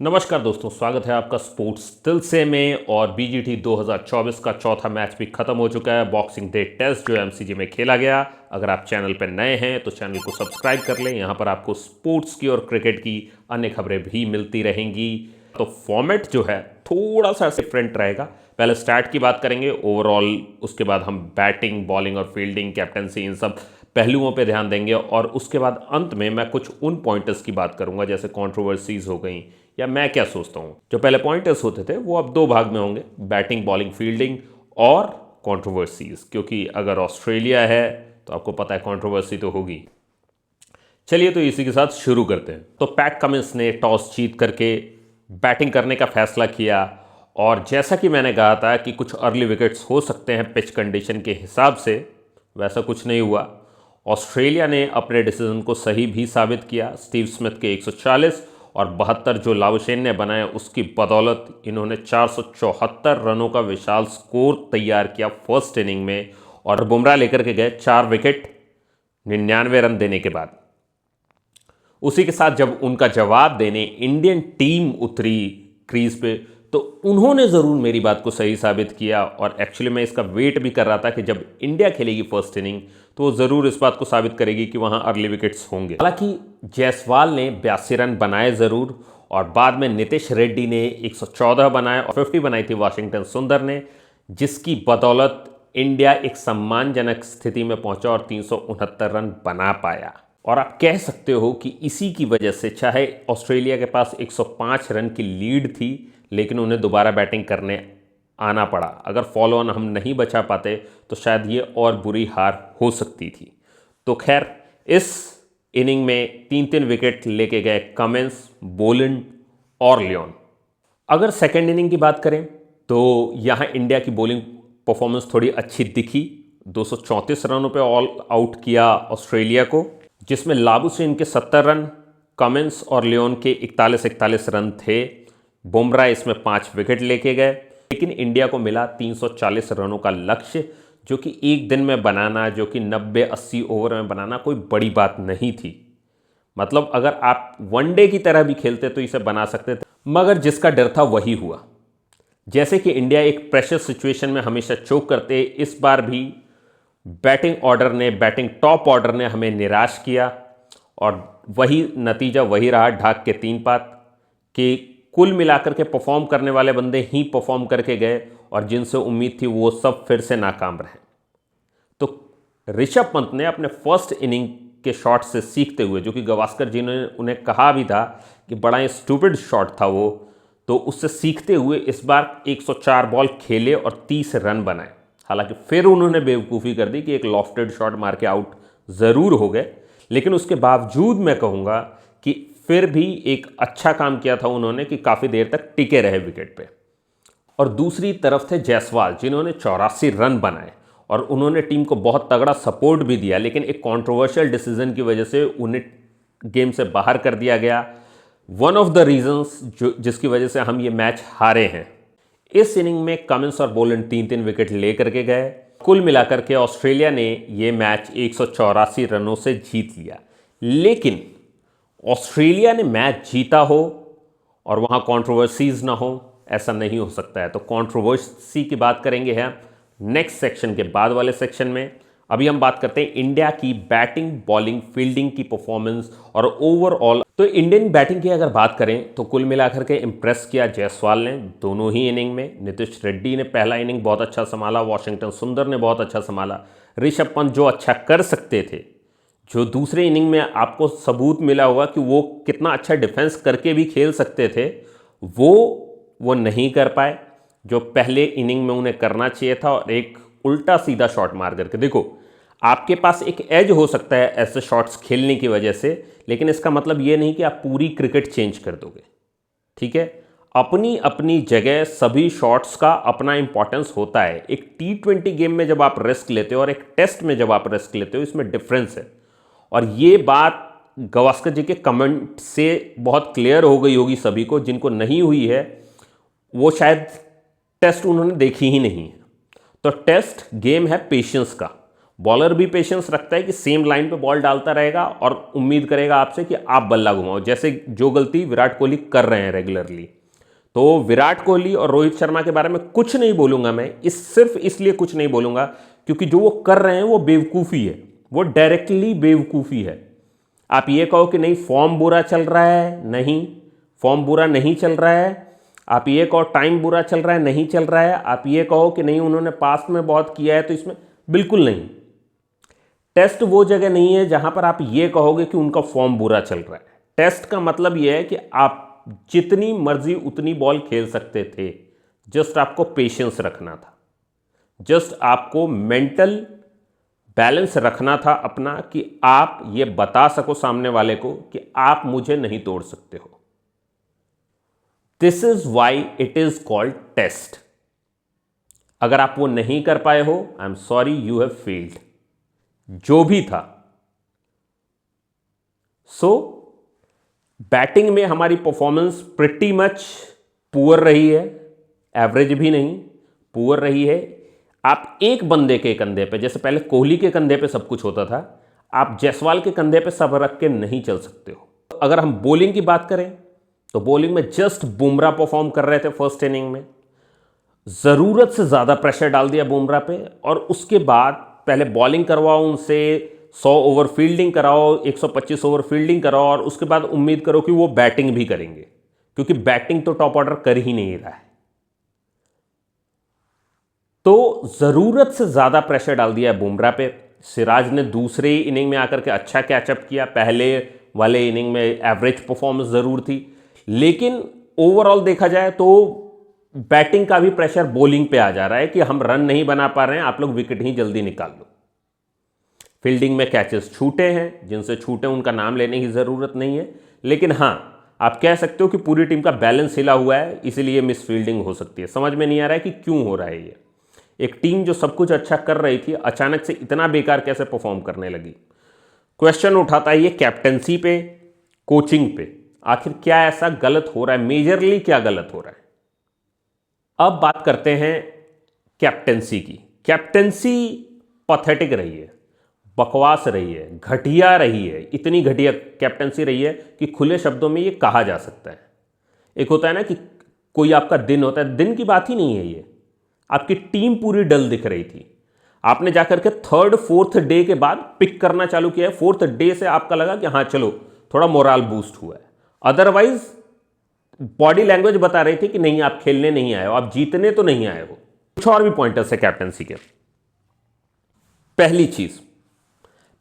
नमस्कार दोस्तों, स्वागत है आपका स्पोर्ट्स दिल में। और बीजीटी 2024 का चौथा मैच भी खत्म हो चुका है। बॉक्सिंग डे टेस्ट जो एमसीजी में खेला गया। अगर आप चैनल पर नए हैं तो चैनल को सब्सक्राइब कर लें। यहाँ पर आपको स्पोर्ट्स की और क्रिकेट की अन्य खबरें भी मिलती रहेंगी। तो फॉर्मेट जो है थोड़ा सा डिफरेंट रहेगा। पहले स्टार्ट की बात करेंगे ओवरऑल, उसके बाद हम बैटिंग, बॉलिंग और फील्डिंग, कैप्टनसी, इन सब पहलुओं पे ध्यान देंगे। और उसके बाद अंत में मैं कुछ उन पॉइंटर्स की बात करूंगा जैसे कंट्रोवर्सीज हो गई या मैं क्या सोचता हूं। जो पहले पॉइंटर्स होते थे वो अब दो भाग में होंगे, बैटिंग, बॉलिंग, फील्डिंग और कंट्रोवर्सीज। क्योंकि अगर ऑस्ट्रेलिया है तो आपको पता है कंट्रोवर्सी तो होगी। चलिए तो इसी के साथ शुरू करते हैं। तो पैट कमिंस ने टॉस जीत करके बैटिंग करने का फैसला किया। और जैसा कि मैंने कहा था कि कुछ अर्ली विकेट्स हो सकते हैं पिच कंडीशन के हिसाब से, वैसा कुछ नहीं हुआ। ऑस्ट्रेलिया ने अपने डिसीजन को सही भी साबित किया। स्टीव स्मिथ के 140 और 72 जो लाबुशेन ने बनाए, उसकी बदौलत इन्होंने 474 रनों का विशाल स्कोर तैयार किया फर्स्ट इनिंग में। और बुमराह लेकर के गए 4 विकेट 99 रन देने के बाद। उसी के साथ जब उनका जवाब देने इंडियन टीम उतरी क्रीज पे, तो उन्होंने ज़रूर मेरी बात को सही साबित किया। और एक्चुअली मैं इसका वेट भी कर रहा था कि जब इंडिया खेलेगी फर्स्ट इनिंग तो वो ज़रूर इस बात को साबित करेगी कि वहाँ अर्ली विकेट्स होंगे। हालांकि जायसवाल ने 82 रन बनाए ज़रूर, और बाद में नीतीश रेड्डी ने 114 बनाए और 50 बनाई थी वाशिंगटन सुंदर ने, जिसकी बदौलत इंडिया एक सम्मानजनक स्थिति में पहुंचा और 369 रन बना पाया। और आप कह सकते हो कि इसी की वजह से, चाहे ऑस्ट्रेलिया के पास 105 रन की लीड थी, लेकिन उन्हें दोबारा बैटिंग करने आना पड़ा। अगर फॉलो ऑन हम नहीं बचा पाते तो शायद ये और बुरी हार हो सकती थी। तो खैर, इस इनिंग में 3-3 विकेट लेके गए कमिंस, बोलिन और लियोन। अगर सेकेंड इनिंग की बात करें तो यहाँ इंडिया की बॉलिंग परफॉर्मेंस थोड़ी अच्छी दिखी। 234 रनों पे ऑल आउट किया ऑस्ट्रेलिया को, जिसमें लाबुशेन के 70 रन, कमिंस और लियोन के 41 रन थे। बुमराह इसमें 5 विकेट लेके गए। लेकिन इंडिया को मिला 340 रनों का लक्ष्य, जो कि एक दिन में बनाना, जो कि 90-80 ओवर में बनाना कोई बड़ी बात नहीं थी। मतलब अगर आप वनडे की तरह भी खेलते तो इसे बना सकते थे, मगर जिसका डर था वही हुआ। जैसे कि इंडिया एक प्रेशर सिचुएशन में हमेशा चोक करते, इस बार भी बैटिंग टॉप ऑर्डर ने हमें निराश किया। और वही नतीजा वही रहा, ढाक के 3 पात, कि कुल मिलाकर के परफॉर्म करने वाले बंदे ही परफॉर्म करके गए और जिनसे उम्मीद थी वो सब फिर से नाकाम रहे। तो ऋषभ पंत ने अपने फर्स्ट इनिंग के शॉट से सीखते हुए, जो कि गावस्कर जी ने उन्हें कहा भी था कि बड़ा स्टूपिड शॉट था वो, तो उससे सीखते हुए इस बार 104 बॉल खेले और 30 रन बनाए। हालांकि फिर उन्होंने बेवकूफ़ी कर दी कि एक लॉफ्टेड शॉट मार के आउट ज़रूर हो गए, लेकिन उसके बावजूद मैं कहूँगा कि फिर भी एक अच्छा काम किया था उन्होंने कि काफ़ी देर तक टिके रहे विकेट पे। और दूसरी तरफ थे जायसवाल, जिन्होंने 84 रन बनाए और उन्होंने टीम को बहुत तगड़ा सपोर्ट भी दिया। लेकिन एक कंट्रोवर्शियल डिसीजन की वजह से उन्हें गेम से बाहर कर दिया गया। वन ऑफ द रीजंस जिसकी वजह से हम ये मैच हारे हैं। इस इनिंग में कमिंस और बोलन 3-3 विकेट लेकर के गए। कुल मिलाकर के ऑस्ट्रेलिया ने ये मैच 184 रनों से जीत लिया। लेकिन ऑस्ट्रेलिया ने मैच जीता हो और वहाँ कंट्रोवर्सीज ना हो, ऐसा नहीं हो सकता है। तो कंट्रोवर्सी की बात करेंगे हम नेक्स्ट सेक्शन के बाद वाले सेक्शन में। अभी हम बात करते हैं इंडिया की बैटिंग, बॉलिंग, फील्डिंग की परफॉर्मेंस और ओवरऑल। तो इंडियन बैटिंग की अगर बात करें तो कुल मिलाकर के इंप्रेस किया जायसवाल ने दोनों ही इनिंग में। नीतीश रेड्डी ने पहला इनिंग बहुत अच्छा संभाला, वाशिंगटन सुंदर ने बहुत अच्छा संभाला। ऋषभ पंत जो अच्छा कर सकते थे, जो दूसरे इनिंग में आपको सबूत मिला होगा कि वो कितना अच्छा डिफेंस करके भी खेल सकते थे, वो नहीं कर पाए जो पहले इनिंग में उन्हें करना चाहिए था। और एक उल्टा सीधा शॉट मार करके, देखो आपके पास एक एज हो सकता है ऐसे शॉट्स खेलने की वजह से, लेकिन इसका मतलब ये नहीं कि आप पूरी क्रिकेट चेंज कर दोगे। ठीक है, अपनी अपनी जगह सभी शॉट्स का अपना इंपॉर्टेंस होता है। एक T20 गेम में जब आप रिस्क लेते हो और एक टेस्ट में जब आप रिस्क लेते हो, इसमें डिफरेंस है। और ये बात गावस्कर जी के कमेंट से बहुत क्लियर हो गई होगी सभी को। जिनको नहीं हुई है वो शायद टेस्ट उन्होंने देखी ही नहीं है। तो टेस्ट गेम है पेशेंस का, बॉलर भी पेशेंस रखता है कि सेम लाइन पे बॉल डालता रहेगा और उम्मीद करेगा आपसे कि आप बल्ला घुमाओ, जैसे जो गलती विराट कोहली कर रहे हैं रेगुलरली। तो विराट कोहली और रोहित शर्मा के बारे में कुछ नहीं बोलूंगा मैं, सिर्फ इसलिए कुछ नहीं बोलूंगा क्योंकि जो वो कर रहे हैं वो बेवकूफ़ी है, वो डायरेक्टली बेवकूफ़ी है। आप ये कहो कि नहीं फॉर्म बुरा चल रहा है, नहीं फॉर्म बुरा नहीं चल रहा है। आप ये कहो टाइम बुरा चल रहा है, नहीं चल रहा है। आप ये कहो कि नहीं उन्होंने पास्ट में बहुत किया है, तो इसमें बिल्कुल नहीं। टेस्ट वो जगह नहीं है जहां पर आप ये कहोगे कि उनका फॉर्म बुरा चल रहा है। टेस्ट का मतलब ये है कि आप जितनी मर्जी उतनी बॉल खेल सकते थे, जस्ट आपको पेशेंस रखना था, जस्ट आपको मेंटल बैलेंस रखना था अपना, कि आप ये बता सको सामने वाले को कि आप मुझे नहीं तोड़ सकते हो। This is why it is called test. अगर आप वो नहीं कर पाए हो, I am sorry, you have failed, जो भी था। सो बैटिंग में हमारी परफॉर्मेंस प्रिटी मच पुअर रही है, एवरेज भी नहीं, पुअर रही है। आप एक बंदे के कंधे पे, जैसे पहले कोहली के कंधे पे सब कुछ होता था, आप जायसवाल के कंधे पे सब रख के नहीं चल सकते हो। अगर हम बॉलिंग की बात करें तो बॉलिंग में जस्ट बुमराह परफॉर्म कर रहे थे फर्स्ट इनिंग में, ज़रूरत से ज़्यादा प्रेशर डाल दिया बुमराह पे, और उसके बाद पहले बॉलिंग करवाओ उनसे, 100 ओवर फील्डिंग कराओ, 125 ओवर फील्डिंग कराओ, और उसके बाद उम्मीद करो कि वो बैटिंग भी करेंगे, क्योंकि बैटिंग तो टॉप ऑर्डर कर ही नहीं रहा है। तो ज़रूरत से ज़्यादा प्रेशर डाल दिया है बुमराह पे। सिराज ने दूसरे इनिंग में आकर के अच्छा कैचअप किया, पहले वाले इनिंग में एवरेज परफॉर्मेंस ज़रूर थी, लेकिन ओवरऑल देखा जाए तो बैटिंग का भी प्रेशर बॉलिंग पे आ जा रहा है कि हम रन नहीं बना पा रहे हैं, आप लोग विकेट ही जल्दी निकाल लो। फील्डिंग में कैचेस छूटे हैं, जिनसे छूटे उनका नाम लेने की ज़रूरत नहीं है, लेकिन हाँ आप कह सकते हो कि पूरी टीम का बैलेंस हिला हुआ है, इसीलिए मिस फील्डिंग हो सकती है। समझ में नहीं आ रहा है कि क्यों हो रहा है ये। एक टीम जो सब कुछ अच्छा कर रही थी, अचानक से इतना बेकार कैसे परफॉर्म करने लगी। क्वेश्चन उठाता है ये कैप्टनसी पे, कोचिंग पे, आखिर क्या ऐसा गलत हो रहा है, मेजरली क्या गलत हो रहा है। अब बात करते हैं कैप्टेंसी की। कैप्टेंसी पैथेटिक रही है, बकवास रही है, घटिया रही है, इतनी घटिया कैप्टेंसी रही है कि खुले शब्दों में ये कहा जा सकता है। एक होता है ना कि कोई आपका दिन होता है, दिन की बात ही नहीं है ये, आपकी टीम पूरी डल दिख रही थी, आपने जाकर के 3rd 4th डे के बाद पिक करना चालू किया है, 4th डे से आपका लगा कि हाँ चलो थोड़ा मोराल बूस्ट हुआ है। अदरवाइज बॉडी लैंग्वेज बता रही थी कि नहीं आप खेलने नहीं आए हो, आप जीतने तो नहीं आए हो। कुछ और भी पॉइंटर्स है कैप्टेंसी के। पहली चीज,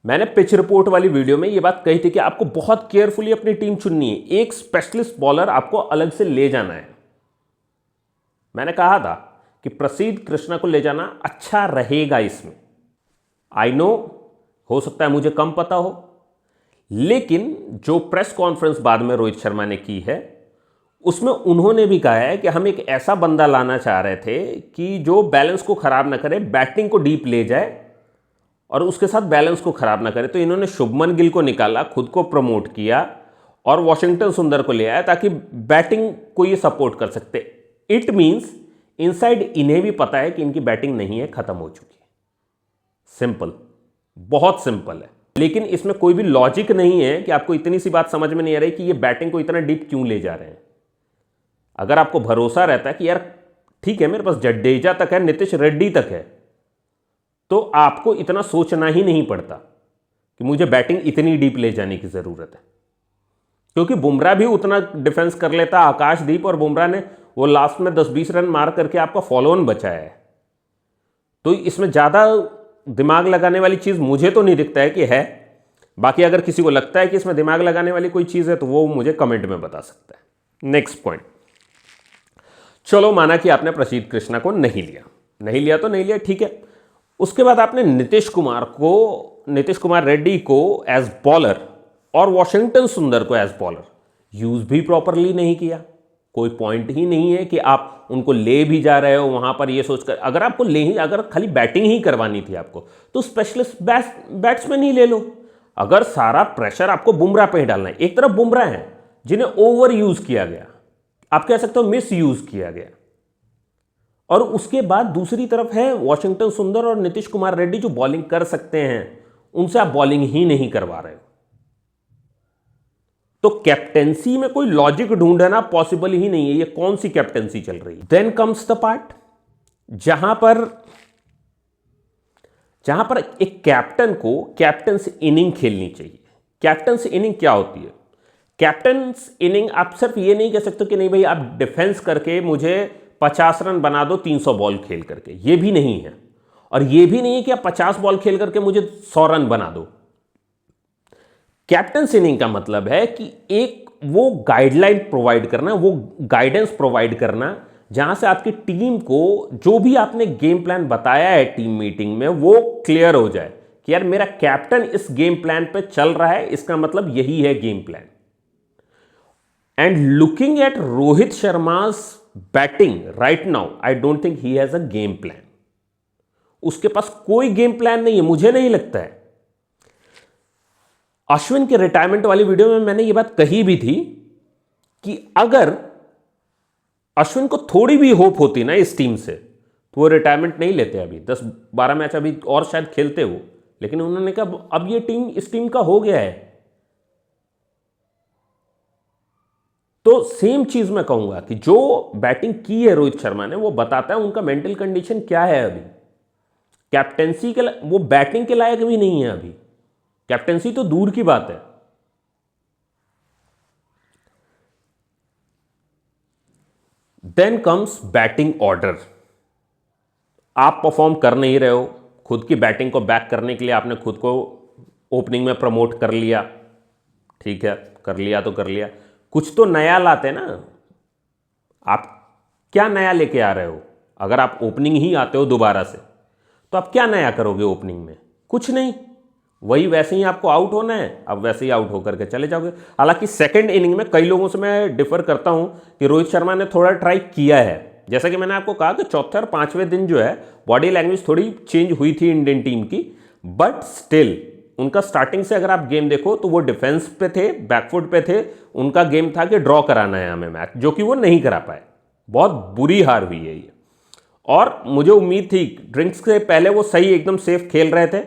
मैंने पिच रिपोर्ट वाली वीडियो में ये बात कही थी कि आपको बहुत केयरफुली अपनी टीम चुननी है, एक स्पेशलिस्ट बॉलर आपको अलग से ले जाना है। मैंने कहा था कि प्रसिद्ध कृष्णा को ले जाना अच्छा रहेगा इसमें। आई नो हो सकता है मुझे कम पता हो, लेकिन जो प्रेस कॉन्फ्रेंस बाद में रोहित शर्मा ने की है उसमें उन्होंने भी कहा है कि हम एक ऐसा बंदा लाना चाह रहे थे कि जो बैलेंस को खराब ना करे, बैटिंग को डीप ले जाए और उसके साथ बैलेंस को खराब ना करे। तो इन्होंने शुभमन गिल को निकाला, खुद को प्रमोट किया और वॉशिंगटन सुंदर को ले आया ताकि बैटिंग को ये सपोर्ट कर सकते। इट मीन्स इनसाइड इन्हें भी पता है कि इनकी बैटिंग नहीं है, खत्म हो चुकी है। सिंपल, बहुत सिंपल है। लेकिन इसमें कोई भी लॉजिक नहीं है कि आपको इतनी सी बात समझ में नहीं आ रही कि ये बैटिंग को इतना डीप क्यों ले जा रहे हैं। अगर आपको भरोसा रहता है कि यार ठीक है मेरे पास जडेजा तक है, नीतीश रेड्डी तक है, तो आपको इतना सोचना ही नहीं पड़ता कि मुझे बैटिंग इतनी डीप ले जाने की ज़रूरत है, क्योंकि बुमराह भी उतना डिफेंस कर लेता आकाशदीप, और बुमराह ने वो लास्ट में 10-20 रन मार करके आपका फॉलो ऑन बचाया है। तो इसमें ज़्यादा दिमाग लगाने वाली चीज़ मुझे तो नहीं दिखता है कि है। बाकी अगर किसी को लगता है कि इसमें दिमाग लगाने वाली कोई चीज़ है तो वो मुझे कमेंट में बता सकता है। नेक्स्ट पॉइंट, चलो माना कि आपने प्रसिद्ध कृष्णा को नहीं लिया तो नहीं लिया, ठीक है। उसके बाद आपने नीतीश कुमार रेड्डी को एज बॉलर और वॉशिंगटन सुंदर को एज बॉलर यूज भी प्रॉपरली नहीं किया। कोई पॉइंट ही नहीं है कि आप उनको ले भी जा रहे हो वहां पर ये सोचकर। अगर आपको अगर खाली बैटिंग ही करवानी थी आपको तो स्पेशलिस्ट बैट्समैन ही ले लो। अगर सारा प्रेशर आपको बुमराह पे ही डालना है, एक तरफ बुमराह है जिन्हें ओवर यूज किया गया, आप कह सकते हो मिस यूज किया गया, और उसके बाद दूसरी तरफ है वॉशिंगटन सुंदर और नीतीश कुमार रेड्डी जो बॉलिंग कर सकते हैं, उनसे आप बॉलिंग ही नहीं करवा रहे हो। तो कैप्टेंसी में कोई लॉजिक ढूंढना पॉसिबल ही नहीं है। ये कौन सी कैप्टेंसी चल रही है? देन कम्स द पार्ट जहां पर एक कैप्टन को कैप्टन्स इनिंग खेलनी चाहिए। कैप्टन्स इनिंग क्या होती है? कैप्टन्स इनिंग आप सिर्फ ये नहीं कह सकते कि नहीं भाई आप डिफेंस करके मुझे 50 रन बना दो 300 बॉल खेल करके, ये भी नहीं है। और ये भी नहीं है कि आप 50 बॉल खेल करके मुझे 100 रन बना दो। कैप्टन्स इनिंग का मतलब है कि एक वो गाइडलाइन प्रोवाइड करना, वो गाइडेंस प्रोवाइड करना, जहां से आपकी टीम को जो भी आपने गेम प्लान बताया है टीम मीटिंग में वो क्लियर हो जाए कि यार मेरा कैप्टन इस गेम प्लान पे चल रहा है, इसका मतलब यही है game plan. And looking at Rohit Sharma's batting right now, I don't think he has a game plan. उसके पास कोई गेम प्लान नहीं है, मुझे नहीं लगता है। अश्विन के रिटायरमेंट वाली वीडियो में मैंने ये बात कही भी थी कि अगर अश्विन को थोड़ी भी होप होती ना इस टीम से तो वो रिटायरमेंट नहीं लेते। अभी 10-12 मैच अभी और शायद खेलते हो, लेकिन उन्होंने कहा अब ये टीम इस टीम का हो गया है। तो सेम चीज मैं कहूंगा कि जो बैटिंग की है रोहित शर्मा ने वो बताता है उनका मेंटल कंडीशन क्या है। अभी कैप्टेंसी के वो बैटिंग के लायक भी नहीं है अभी, कैप्टेंसी तो दूर की बात है। Then comes batting order. आप परफॉर्म कर नहीं रहे हो, खुद की बैटिंग को बैक करने के लिए आपने खुद को ओपनिंग में प्रमोट कर लिया, ठीक है, कर लिया तो कर लिया, कुछ तो नया लाते ना। आप क्या नया लेके आ रहे हो? अगर आप ओपनिंग ही आते हो दोबारा से तो आप क्या नया करोगे ओपनिंग में? कुछ नहीं, वही वैसे ही आपको आउट होना है, अब वैसे ही आउट होकर के चले जाओगे। हालांकि सेकंड इनिंग में कई लोगों से मैं डिफर करता हूं कि रोहित शर्मा ने थोड़ा ट्राई किया है। जैसा कि मैंने आपको कहा कि चौथे और पांचवें दिन जो है बॉडी लैंग्वेज थोड़ी चेंज हुई थी इंडियन टीम की, बट स्टिल उनका स्टार्टिंग से अगर आप गेम देखो तो वो डिफेंस पे थे, बैकफुट पे थे। उनका गेम था कि ड्रॉ कराना है हमें मैच, जो कि वो नहीं करा पाए। बहुत बुरी हार हुई है ये। और मुझे उम्मीद थी, ड्रिंक्स से पहले वो सही एकदम सेफ खेल रहे थे।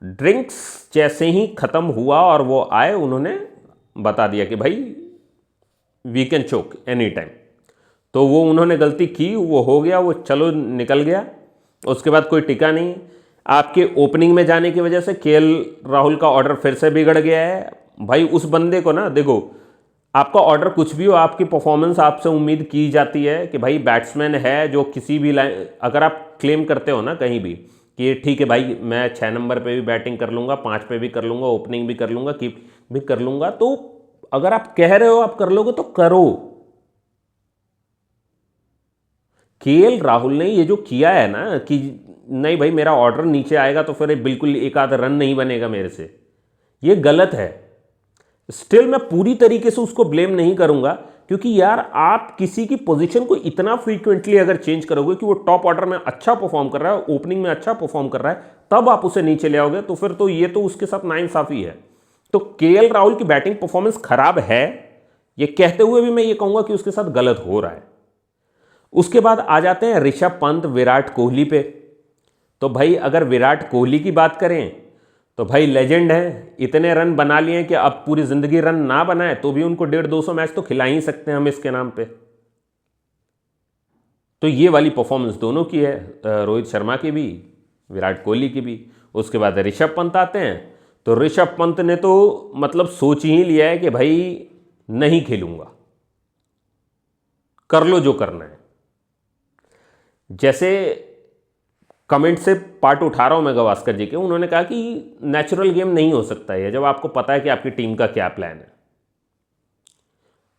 ड्रिंक्स जैसे ही खत्म हुआ और वो आए, उन्होंने बता दिया कि भाई we can choke any time. तो वो उन्होंने गलती की, वो हो गया, वो चलो निकल गया। उसके बाद कोई टिका नहीं। आपके ओपनिंग में जाने की वजह से केएल राहुल का ऑर्डर फिर से बिगड़ गया है। भाई उस बंदे को ना, देखो आपका ऑर्डर कुछ भी हो, आपकी परफॉर्मेंस आपसे उम्मीद की जाती है कि भाई बैट्समैन है जो किसी भी लाइन, अगर आप क्लेम करते हो ना कहीं भी कि ठीक है भाई मैं 6 नंबर पे भी बैटिंग कर लूँगा, 5 पे भी कर लूँगा, ओपनिंग भी कर लूँगा, कीप भी कर लूँगा, तो अगर आप कह रहे हो आप कर लोगे तो करो। केएल राहुल ने ये जो किया है ना कि नहीं भाई मेरा ऑर्डर नीचे आएगा तो फिर बिल्कुल एक आधा रन नहीं बनेगा मेरे से, ये गलत है। स्टिल मैं पूरी तरीके से उसको ब्लेम नहीं करूंगा, क्योंकि यार आप किसी की पोजीशन को इतना फ्रीक्वेंटली अगर चेंज करोगे कि वो टॉप ऑर्डर में अच्छा परफॉर्म कर रहा है, ओपनिंग में अच्छा परफॉर्म कर रहा है, तब आप उसे नीचे ले आओगे, तो फिर तो ये तो उसके साथ नाइंसाफी है। तो केएल राहुल की बैटिंग परफॉर्मेंस खराब है, ये कहते हुए भी मैं ये कहूंगा कि उसके साथ गलत हो रहा है। उसके बाद आ जाते हैं ऋषभ पंत, विराट कोहली पे। तो भाई अगर विराट कोहली की बात करें तो भाई लेजेंड है, इतने रन बना लिए कि अब पूरी जिंदगी रन ना बनाए तो भी उनको 150-200 मैच तो खिला ही सकते हैं हम इसके नाम पे। तो ये वाली परफॉर्मेंस दोनों की है, रोहित शर्मा की भी, विराट कोहली की भी। उसके बाद ऋषभ पंत आते हैं, तो ऋषभ पंत ने तो मतलब सोच ही लिया है कि भाई नहीं खेलूंगा, कर लो जो करना है। जैसे कमेंट से पार्ट उठा रहा हूं मैं गवास्कर जी के, उन्होंने कहा कि नेचुरल गेम नहीं हो सकता है जब आपको पता है कि आपकी टीम का क्या प्लान है।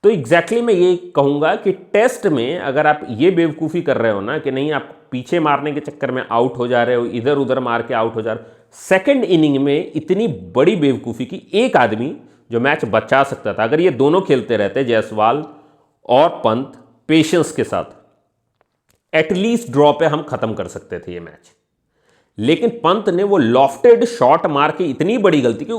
तो एग्जैक्टली मैं ये कहूंगा कि टेस्ट में अगर आप ये बेवकूफ़ी कर रहे हो ना कि नहीं आप पीछे मारने के चक्कर में आउट हो जा रहे हो, इधर उधर मार के आउट हो जा रहे हो, सेकेंड इनिंग में इतनी बड़ी बेवकूफ़ी की एक आदमी जो मैच बचा सकता था, अगर ये दोनों खेलते रहते जायसवाल और पंत पेशेंस के साथ, एटलीस्ट ड्रॉ पे हम खत्म कर सकते थे ये मैच। लेकिन पंत ने वो लॉफ्टेड शॉट मार के इतनी बड़ी गलती की,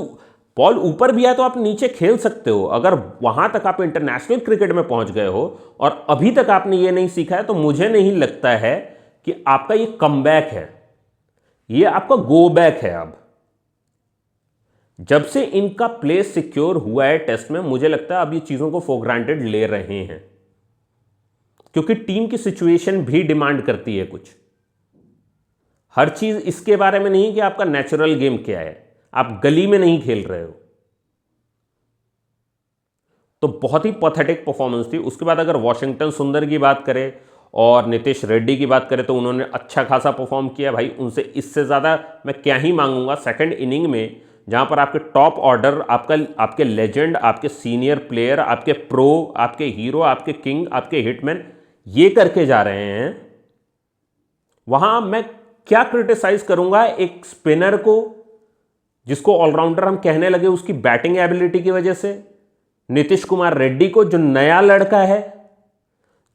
बॉल ऊपर भी आए तो आप नीचे खेल सकते हो। अगर वहां तक आप इंटरनेशनल क्रिकेट में पहुंच गए हो और अभी तक आपने ये नहीं सीखा है, तो मुझे नहीं लगता है कि आपका ये कमबैक है, ये आपका गो बैक है। अब जब से इनका प्लेस सिक्योर हुआ है टेस्ट में, मुझे लगता है अब ये चीजों को फॉर ग्रांटेड ले रहे हैं, क्योंकि टीम की सिचुएशन भी डिमांड करती है कुछ। हर चीज इसके बारे में नहीं कि आपका नेचुरल गेम क्या है, आप गली में नहीं खेल रहे हो। तो बहुत ही पैथेटिक परफॉर्मेंस थी। उसके बाद अगर वॉशिंगटन सुंदर की बात करें और नितिश रेड्डी की बात करें तो उन्होंने अच्छा खासा परफॉर्म किया भाई, उनसे इससे ज़्यादा मैं क्या ही मांगूंगा। सेकंड इनिंग में जहां पर आपके टॉप ऑर्डर, आपके लेजेंड, आपके सीनियर प्लेयर, आपके प्रो, आपके हीरो, आपके किंग, आपके हिटमैन ये करके जा रहे हैं, वहां मैं क्या क्रिटिसाइज करूंगा एक स्पिनर को जिसको ऑलराउंडर हम कहने लगे उसकी बैटिंग एबिलिटी की वजह से, नीतीश कुमार रेड्डी को जो नया लड़का है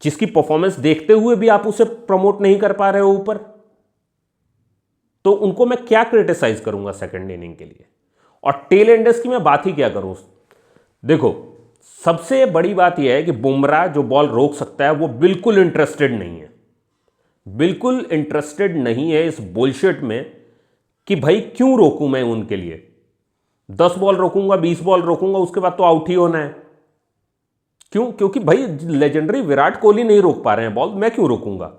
जिसकी परफॉर्मेंस देखते हुए भी आप उसे प्रमोट नहीं कर पा रहे हो ऊपर, तो उनको मैं क्या क्रिटिसाइज करूंगा सेकंड इनिंग के लिए। और टेल एंडर्स की मैं बात ही क्या करूं। देखो, सबसे बड़ी बात यह है कि बुमराह जो बॉल रोक सकता है वो बिल्कुल इंटरेस्टेड नहीं है, बिल्कुल इंटरेस्टेड नहीं है इस बुलशिट में कि भाई क्यों रोकूं मैं उनके लिए। 10 बॉल रोकूंगा, 20 बॉल रोकूंगा, उसके बाद तो आउट ही होना है। क्यों? क्योंकि भाई लेजेंडरी विराट कोहली नहीं रोक पा रहे हैं बॉल, मैं क्यों रोकूंगा।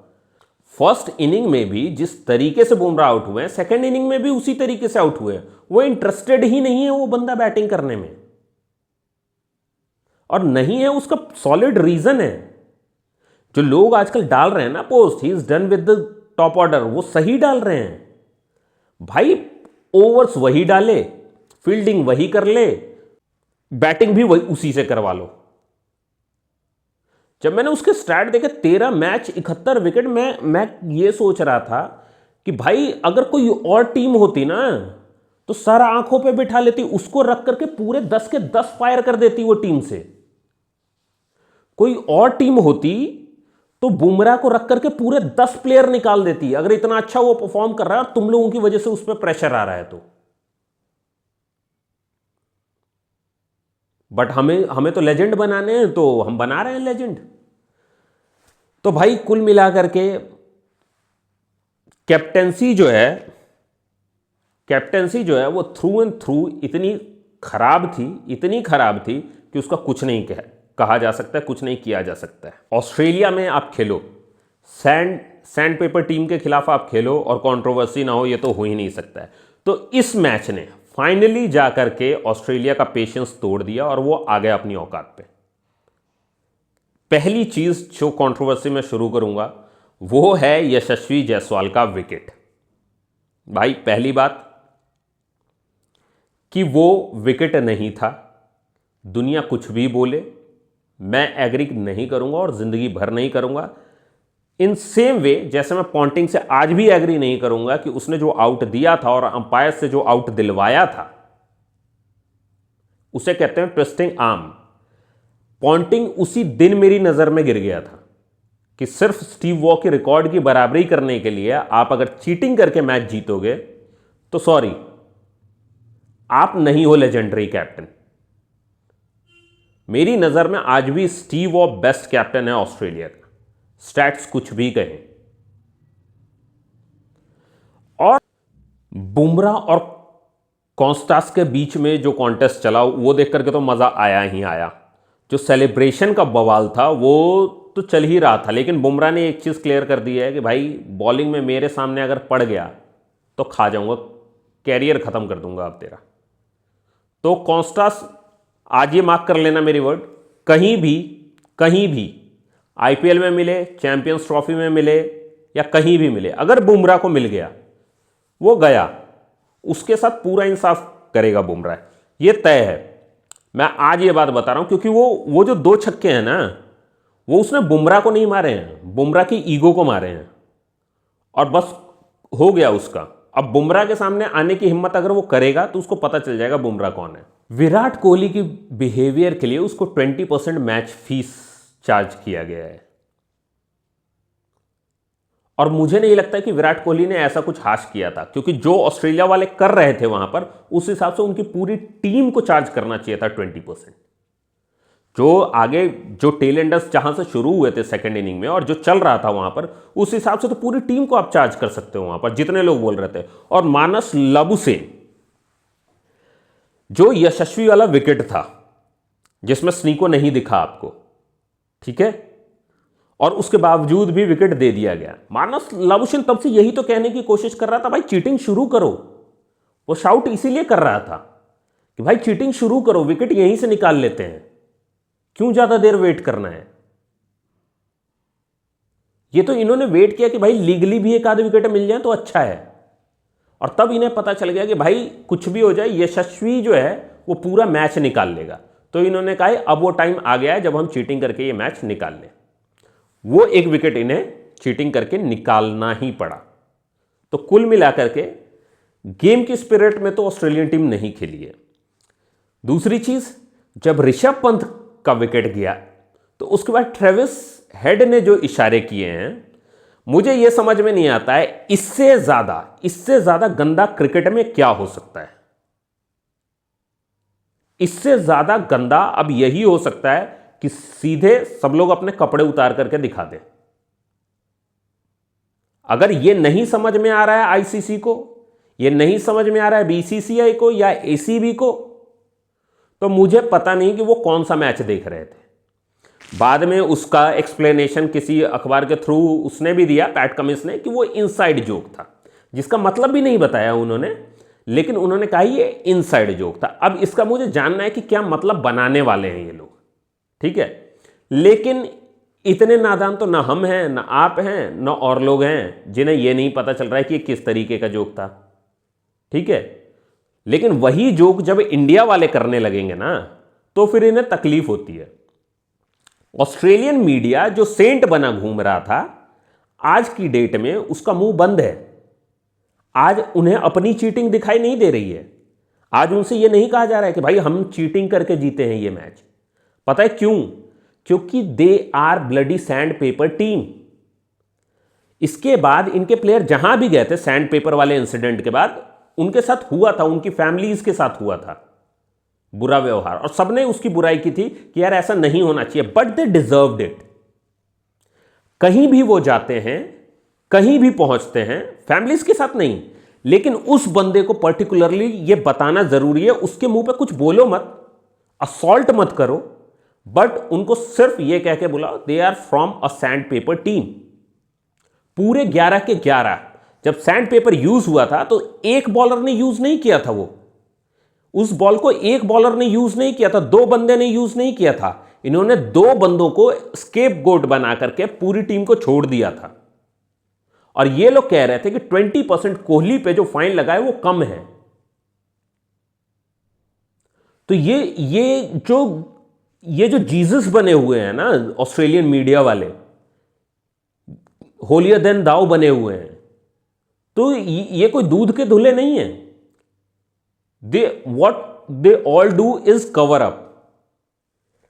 फर्स्ट इनिंग में भी जिस तरीके से बुमराह आउट हुए हैं, सेकंड इनिंग में भी उसी तरीके से आउट हुए हैं। वो इंटरेस्टेड ही नहीं है वो बंदा बैटिंग करने में, और नहीं है उसका सॉलिड रीजन है। जो लोग आजकल डाल रहे हैं ना post, he is done with the top order, वो सही डाल रहे हैं भाई। ओवर्स वही डाले, फील्डिंग वही कर ले, बैटिंग भी वही उसी से करवा लो। जब मैंने उसके स्टैट देखे 13 मैच 71 विकेट, मैं ये सोच रहा था कि भाई अगर कोई और टीम होती ना तो सारा आंखों पे बिठा लेती, उसको रख करके पूरे 10 के 10 फायर कर देती वो टीम से। कोई और टीम होती तो बुमराह को रख करके पूरे 10 प्लेयर निकाल देती, अगर इतना अच्छा वो परफॉर्म कर रहा है और तुम लोगों की वजह से उस पर प्रेशर आ रहा है तो। बट हमें तो लेजेंड बनाने हैं, तो हम बना रहे हैं लेजेंड। तो भाई कुल मिलाकर के कैप्टेंसी जो है वो थ्रू एंड थ्रू इतनी खराब थी कि उसका कुछ नहीं कहा जा सकता है, कुछ नहीं किया जा सकता है। ऑस्ट्रेलिया में आप खेलो, सैंड पेपर टीम के खिलाफ आप खेलो और कंट्रोवर्सी ना हो, ये तो हो ही नहीं सकता है। तो इस मैच ने फाइनली जाकर के ऑस्ट्रेलिया का पेशेंस तोड़ दिया और वो आ गया अपनी औकात पे। पहली चीज जो कंट्रोवर्सी में शुरू करूंगा वो है यशस्वी जायसवाल का विकेट। भाई पहली बात कि वो विकेट नहीं था, दुनिया कुछ भी बोले, मैं एग्री नहीं करूंगा और जिंदगी भर नहीं करूंगा। इन सेम वे जैसे मैं पॉन्टिंग से आज भी एग्री नहीं करूंगा कि उसने जो आउट दिया था और अंपायर से जो आउट दिलवाया था उसे कहते हैं ट्विस्टिंग आर्म। पॉन्टिंग उसी दिन मेरी नजर में गिर गया था कि सिर्फ स्टीव वॉ के रिकॉर्ड की बराबरी करने के लिए आप अगर चीटिंग करके मैच जीतोगे तो सॉरी, आप नहीं हो लेजेंडरी कैप्टन। मेरी नजर में आज भी स्टीव वॉ बेस्ट कैप्टन है ऑस्ट्रेलिया का, स्टैट्स कुछ भी कहें। और बुमराह और कॉन्स्टास के बीच में जो कॉन्टेस्ट चला वो देख करके तो मजा आया ही आया। जो सेलिब्रेशन का बवाल था वो तो चल ही रहा था, लेकिन बुमराह ने एक चीज क्लियर कर दी है कि भाई बॉलिंग में मेरे सामने अगर पड़ गया तो खा जाऊंगा, कैरियर खत्म कर दूंगा अब तेरा। तो कॉन्स्टास आज ये मार्क कर लेना मेरी वर्ड, कहीं भी आईपीएल में मिले, चैंपियंस ट्रॉफी में मिले या कहीं भी मिले, अगर बुमराह को मिल गया वो गया, उसके साथ पूरा इंसाफ करेगा बुमराह, ये तय है। मैं आज ये बात बता रहा हूं क्योंकि वो जो 2 छक्के हैं ना, वो उसने बुमराह को नहीं मारे हैं, बुमराह की ईगो को मारे हैं और बस हो गया उसका। अब बुमराह के सामने आने की हिम्मत अगर वो करेगा तो उसको पता चल जाएगा बुमराह कौन है। विराट कोहली की बिहेवियर के लिए उसको 20% मैच फीस चार्ज किया गया है और मुझे नहीं लगता कि विराट कोहली ने ऐसा कुछ हाश किया था, क्योंकि जो ऑस्ट्रेलिया वाले कर रहे थे वहां पर उस हिसाब से उनकी पूरी टीम को चार्ज करना चाहिए था 20%। जो आगे जो टेल एंडर्स जहां से शुरू हुए थे सेकंड इनिंग में और जो चल रहा था वहां पर, उस हिसाब से तो पूरी टीम को आप चार्ज कर सकते हो वहां पर, जितने लोग बोल रहे थे। और मानस लाबुसेन, जो यशस्वी वाला विकेट था जिसमें स्नीको नहीं दिखा आपको, ठीक है, और उसके बावजूद भी विकेट दे दिया गया। मानस लाबुसेन तब से यही तो कहने की कोशिश कर रहा था, भाई चीटिंग शुरू करो। वो शाउट इसीलिए कर रहा था कि भाई चीटिंग शुरू करो, विकेट यहीं से निकाल लेते हैं, क्यों ज्यादा देर वेट करना है। ये तो इन्होंने वेट किया कि भाई लीगली भी एक आधे विकेट मिल जाए तो अच्छा है, और तब इन्हें पता चल गया कि भाई कुछ भी हो जाए यशस्वी जो है वो पूरा मैच निकाल लेगा। तो इन्होंने कहा अब वो टाइम आ गया है जब हम चीटिंग करके ये मैच निकाल लें। वो एक विकेट इन्हें चीटिंग करके निकालना ही पड़ा। तो कुल मिलाकर के गेम की स्पिरिट में तो ऑस्ट्रेलियन टीम नहीं खेली है। दूसरी चीज, जब ऋषभ पंत का विकेट गया तो उसके बाद ट्रेविस हेड ने जो इशारे किए हैं, मुझे यह समझ में नहीं आता है इससे ज्यादा गंदा क्रिकेट में क्या हो सकता है। इससे ज्यादा गंदा अब यही हो सकता है कि सीधे सब लोग अपने कपड़े उतार करके दिखा दें। अगर यह नहीं समझ में आ रहा है आईसीसी को, यह नहीं समझ में आ रहा है बीसीसीआई को या एसीबी को, तो मुझे पता नहीं कि वो कौन सा मैच देख रहे थे। बाद में उसका एक्सप्लेनेशन किसी अखबार के थ्रू उसने भी दिया, पैट कमिंस ने, कि वो इनसाइड जोक था, जिसका मतलब भी नहीं बताया उन्होंने, लेकिन उन्होंने कहा ये इनसाइड जोक था। अब इसका मुझे जानना है कि क्या मतलब बनाने वाले हैं ये लोग, ठीक है। लेकिन इतने नादान तो ना हम हैं, ना आप हैं, ना और लोग हैं जिन्हें यह नहीं पता चल रहा है कि किस तरीके का जोक था, ठीक है। लेकिन वही जोक जब इंडिया वाले करने लगेंगे ना, तो फिर इन्हें तकलीफ होती है। ऑस्ट्रेलियन मीडिया जो सेंट बना घूम रहा था, आज की डेट में उसका मुंह बंद है। आज उन्हें अपनी चीटिंग दिखाई नहीं दे रही है। आज उनसे यह नहीं कहा जा रहा है कि भाई हम चीटिंग करके जीते हैं ये मैच। पता है क्यों? क्योंकि they are bloody sandpaper team. इसके बाद इनके प्लेयर जहां भी गए थे सैंड पेपर वाले इंसिडेंट के बाद, उनके साथ हुआ था, उनकी फैमिलीज के साथ हुआ था बुरा व्यवहार, और सबने उसकी बुराई की थी कि यार ऐसा नहीं होना चाहिए, बट दे डिजर्व्ड इट। कहीं भी वो जाते हैं, कहीं भी पहुंचते हैं, फैमिलीज के साथ नहीं, लेकिन उस बंदे को पर्टिकुलरली ये बताना जरूरी है, उसके मुंह पे कुछ बोलो मत, असॉल्ट मत करो, बट उनको सिर्फ ये कह के बुलाओ they are from a sandpaper team. पूरे 11 के 11 जब सैंड पेपर यूज हुआ था तो एक बॉलर ने यूज नहीं किया था, वो उस बॉल को एक बॉलर ने यूज नहीं किया था, दो बंदे ने यूज नहीं किया था। इन्होंने दो बंदों को स्केपगोट बना करके पूरी टीम को छोड़ दिया था। और ये लोग कह रहे थे कि 20% कोहली पे जो फाइन लगा है वो कम है। तो ये जो जीसस बने हुए हैं ना ऑस्ट्रेलियन मीडिया वाले, होलियर देन दाऊ बने हुए हैं, तो ये कोई दूध के धुले नहीं है। what they all do is cover up।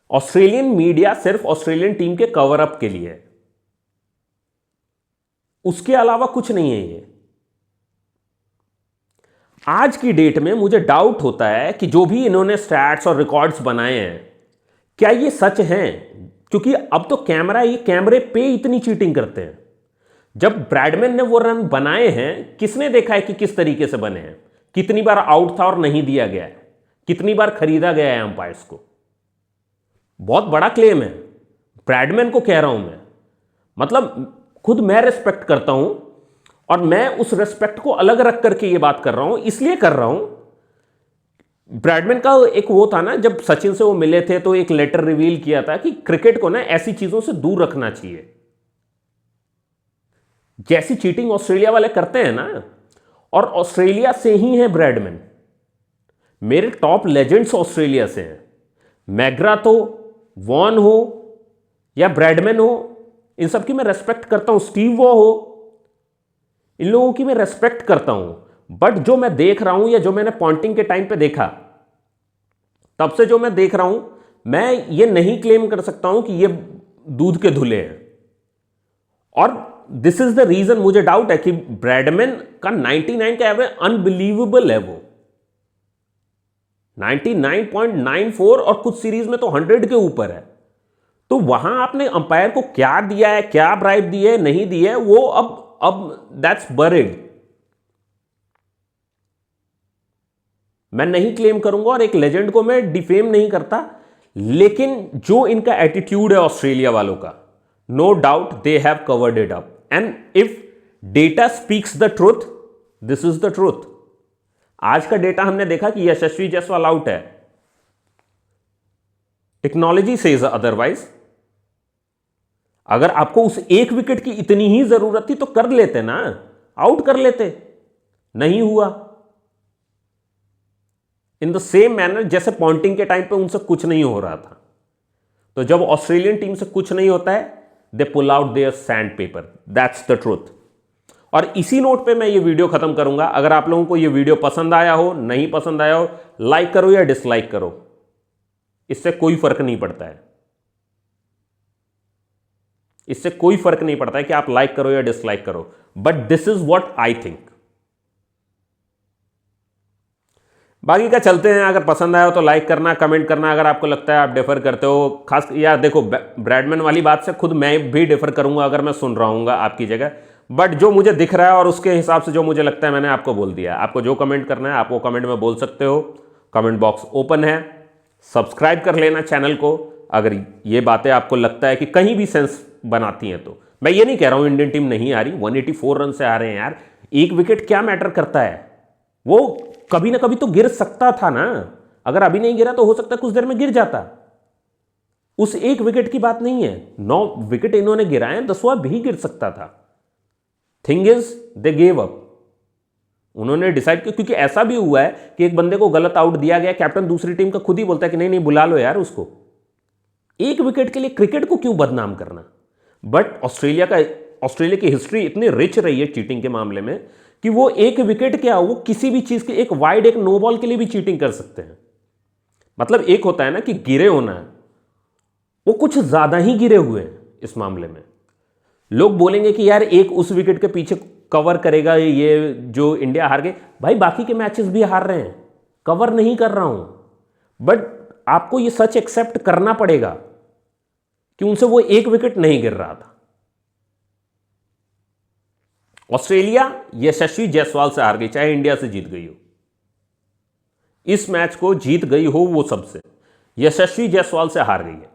Australian media सिर्फ ऑस्ट्रेलियन टीम के कवर अप के लिए है, उसके अलावा कुछ नहीं है ये। आज की डेट में मुझे डाउट होता है कि जो भी इन्होंने स्टैट्स और रिकॉर्ड्स बनाए हैं, क्या ये सच हैं? क्योंकि अब तो ये कैमरे पे इतनी चीटिंग करते हैं। जब ब्रैडमैन ने वो रन बनाए हैं, किसने देखा है कि किस तरीके से बने हैं, कितनी बार आउट था और नहीं दिया गया है, कितनी बार खरीदा गया है अंपायर्स को। बहुत बड़ा क्लेम है, ब्रैडमैन को कह रहा हूं मैं। मतलब खुद मैं रिस्पेक्ट करता हूं, और मैं उस रिस्पेक्ट को अलग रख करके ये बात कर रहा हूं, इसलिए कर रहा हूं। ब्रैडमैन का एक वो था ना, जब सचिन से वो मिले थे तो एक लेटर रिवील किया था कि क्रिकेट को ना ऐसी चीजों से दूर रखना चाहिए। जैसी चीटिंग ऑस्ट्रेलिया वाले करते हैं ना, और ऑस्ट्रेलिया से ही है ब्रैडमैन। मेरे टॉप लेजेंड्स ऑस्ट्रेलिया से हैं, मैग्राथ हो, वॉन हो या ब्रैडमैन हो, इन सब की मैं रेस्पेक्ट करता हूं। स्टीव वॉ हो, इन लोगों की मैं रेस्पेक्ट करता हूं। बट जो मैं देख रहा हूं या जो मैंने पॉइंटिंग के टाइम पे देखा, तब से जो मैं देख रहा हूं, मैं ये नहीं क्लेम कर सकता हूं कि ये दूध के धुले हैं। और दिस इज द रीजन मुझे डाउट है कि ब्रैडमैन का 99 का एवरेज अनबिलीवेबल है। वो 99.94 और कुछ सीरीज में तो 100 के ऊपर है। तो वहां आपने अंपायर को क्या दिया है, क्या ब्राइब दी है, नहीं दी है, वो अब दैट्स बरिड। मैं नहीं क्लेम करूंगा और एक लेजेंड को मैं डिफेम नहीं करता, लेकिन जो इनका एटीट्यूड है ऑस्ट्रेलिया वालों का, no doubt they have covered it up. And if data speaks the truth, this is the truth. आज का डेटा हमने देखा कि यशस्वी जायसवाल आउट है, टेक्नोलॉजी सेज अदरवाइज। अगर आपको उस एक विकेट की इतनी ही जरूरत थी तो कर लेते ना, आउट कर लेते, नहीं हुआ। इन द सेम मैनर जैसे पॉन्टिंग के टाइम पे उनसे कुछ नहीं हो रहा था, तो जब ऑस्ट्रेलियन टीम से कुछ नहीं होता है, they pull out their sandpaper, that's the truth. और इसी नोट पे मैं ये वीडियो खत्म करूंगा। अगर आप लोगों को ये वीडियो पसंद आया हो, नहीं पसंद आया हो, लाइक करो या डिसलाइक करो, इससे कोई फर्क नहीं पड़ता है। इससे कोई फर्क नहीं पड़ता है कि आप लाइक करो या डिसलाइक करो, but this is what I think. बाकी का चलते हैं। अगर पसंद आया हो तो लाइक करना, कमेंट करना। अगर आपको लगता है आप डिफर करते हो, खास यार देखो, ब्रैडमैन वाली बात से खुद मैं भी डिफर करूंगा अगर मैं सुन रहा हूंगा आपकी जगह, बट जो मुझे दिख रहा है और उसके हिसाब से जो मुझे लगता है मैंने आपको बोल दिया। आपको जो कमेंट करना है आप वो कमेंट में बोल सकते हो, कमेंट बॉक्स ओपन है। सब्सक्राइब कर लेना चैनल को अगर ये बातें आपको लगता है कि कहीं भी सेंस बनाती हैं तो। मैं ये नहीं कह रहा हूं इंडियन टीम नहीं आ रही, 184 रन से आ रहे हैं यार, एक विकेट क्या मैटर करता है, वो कभी ना कभी तो गिर सकता था ना। अगर अभी नहीं गिरा तो हो सकता है कुछ देर में गिर जाता। उस एक विकेट की बात नहीं है, 9 विकेट इन्होंने गिराए, 10वां भी गिर सकता था। Thing is they gave up, उन्होंने डिसाइड किया। क्योंकि ऐसा भी हुआ है कि एक बंदे को गलत आउट दिया गया, कैप्टन दूसरी टीम का खुद ही बोलता है कि नहीं नहीं बुला लो यार उसको। एक विकेट के लिए क्रिकेट को क्यों बदनाम करना। बट ऑस्ट्रेलिया की हिस्ट्री इतनी रिच रही है चीटिंग के मामले में कि वो एक विकेट क्या, वो किसी भी चीज के, एक वाइड, एक नो बॉल के लिए भी चीटिंग कर सकते हैं। मतलब एक होता है ना कि गिरे होना है, वो कुछ ज्यादा ही गिरे हुए हैं इस मामले में। लोग बोलेंगे कि यार एक उस विकेट के पीछे कवर करेगा ये जो इंडिया हार गए, भाई बाकी के मैचेस भी हार रहे हैं, कवर नहीं कर रहा हूं, बट आपको ये सच एक्सेप्ट करना पड़ेगा कि उनसे वो एक विकेट नहीं गिर रहा था। ऑस्ट्रेलिया यशस्वी जायसवाल से हार गई, चाहे इंडिया से जीत गई हो। इस मैच को जीत गई हो वो सबसे, यशस्वी जायसवाल से हार गई है।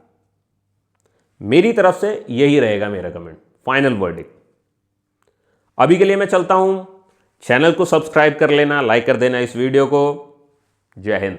मेरी तरफ से यही रहेगा मेरा कमेंट, फाइनल वर्डिक्ट। अभी के लिए मैं चलता हूं, चैनल को सब्सक्राइब कर लेना, लाइक कर देना इस वीडियो को। जय हिंद।